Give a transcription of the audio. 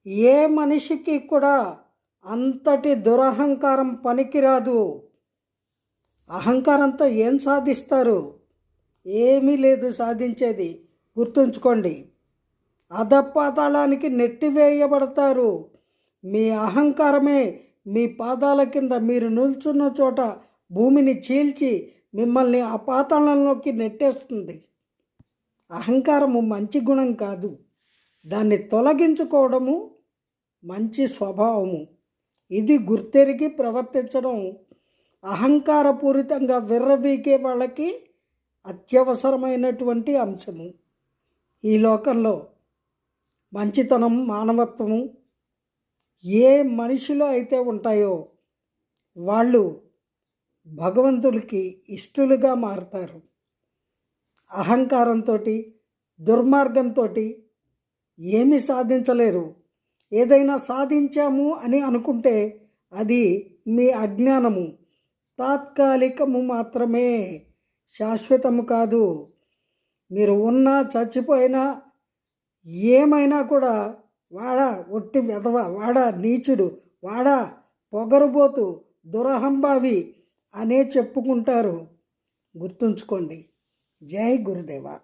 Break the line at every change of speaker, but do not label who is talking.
ఏ మనిషికి కూడా అంతటి దురహంకారం పనికిరాదు. అహంకారంతో ఏం సాధిస్తారు? ఏమీ లేదు సాధించేది. గుర్తుంచుకోండి. అధపాతాళానికి నెట్టివేయబడతారు. మీ అహంకారమే మీ పాదాల కింద మీరు నిల్చున్న చోట భూమిని చీల్చి మిమ్మల్ని ఆ పాతాళంలోకి నెట్టేస్తుంది. అహంకారము మంచి గుణం కాదు. దాన్ని తొలగించుకోవడము మంచి స్వభావము. ఇది గుర్తెరిగి ప్రవర్తించడం అహంకారపూరితంగా విర్రవీగే వాళ్ళకి అత్యవసరమైనటువంటి అంశము. ఈ లోకంలో మంచితనం, మానవత్వము ఏ మనిషిలో అయితే ఉంటాయో వాళ్ళు భగవంతుడికి ఇష్టలుగా మారుతారు. అహంకారంతో, దుర్మార్గంతో ఏమీ సాధించలేరు. ఏదైనా సాధించాము అని అనుకుంటే అది మీ అజ్ఞానము. తాత్కాలికము మాత్రమే, శాశ్వతము కాదు. మీరు ఉన్నా చచ్చిపోయినా ఏమైనా కూడా వాడా ఒట్టి వెధవ, వాడా నీచుడు, వాడా పొగరుబోతు, దురహంభావి అనే చెప్పుకుంటారు. గుర్తుంచుకోండి. జై గురుదేవ.